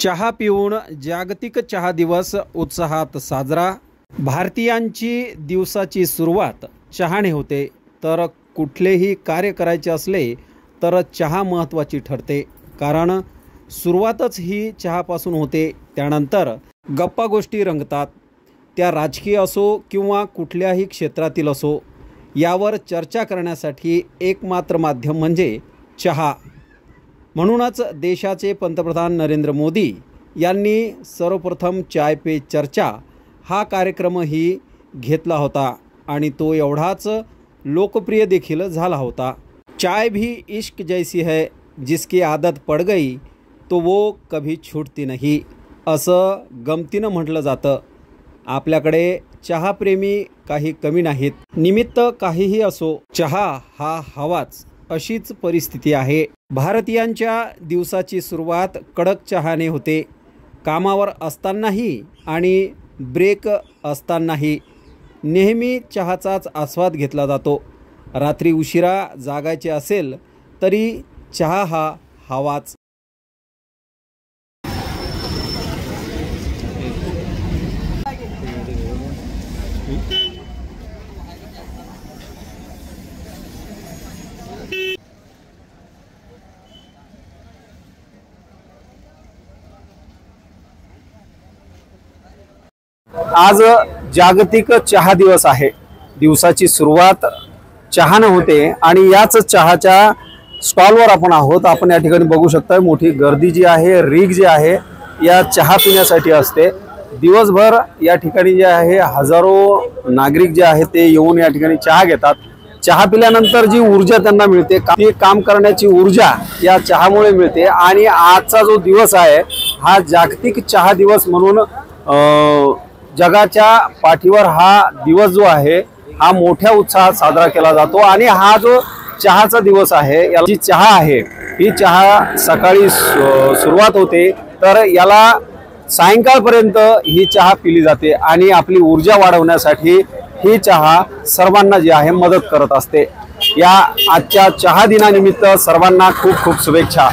चहा पिऊन जागतिक चहा दिवस उत्साहात साजरा। भारतीयांची दिवसाची सुरुवात चहाने होते, तर कुठलेही कार्य करायचे असले तर चहा महत्त्वाची ठरते, कारण सुरुवातच ही चहापासून होते। त्यानंतर गप्पा गोष्टी रंगतात, त्या राजकीय असो किंवा कुठल्याही क्षेत्रातील असो, यावर चर्चा करण्यासाठी एकमात्र माध्यम म्हणजे चहा। म्हणूनच देशाचे पंतप्रधान नरेंद्र मोदी यांनी सर्वप्रथम चाय पे चर्चा हा कार्यक्रमही घेतला होता आणि तो एवढाच लोकप्रिय देखील झाला होता। चाय भी इश्क जैसी है, जिसकी आदत पड़ गई तो वो कभी छूटती नहीं, असं गमतीनं म्हटलं जातं। आपल्याकडे चहाप्रेमी काही कमी नाहीत। निमित्त काहीही असो, चहा हा हवाच, अशीच परिस्थिती आहे। भारतीयांच्या दिवसाची सुरुवात कडक चहाने होते, कामावर असतानाही आणि ब्रेक असतानाही नेहमी चहाचाच आस्वाद घेतला जातो। रात्री उशिरा जागायचे असेल तरी चहा हा हवाच। आज जागतिक चहा दिवस आहे। दिवसाची सुरुवात चहाने होते आणि याच चहाच्या स्टॉलवर आपण आहोत। आपण या ठिकाणी बघू शकता, मोठी गर्दी जी आहे, रीग जी आहे, या चहा पिण्यासाठी असते। दिवसभर या ठिकाणी जे आहे हजारो नागरिक जे आहेत ते येऊन या ठिकाणी चहा घेतात। चहा पिल्यानंतर जी ऊर्जा त्यांना मिळते, ती काम करण्याची ऊर्जा या चहामुळे मिळते। आणि आजचा जो दिवस आहे हा जागतिक चहा दिवस म्हणून जगाच्या पाठीवर हा दिवस जो आहे हा मोठ्या उत्साहात साजरा केला जातो। आणि हा जो चहाचा दिवस आहे, याला जी चहा आहे ही चहा सकाळी सुरुवात होते, तर याला सायंकाळपर्यंत ही चहा पिली जाते आणि आपली ऊर्जा वाढवण्यासाठी ही चहा सर्वांना जी आहे मदत करत असते। या आजच्या चहा दिनानिमित्त सर्वांना खूप खूप शुभेच्छा।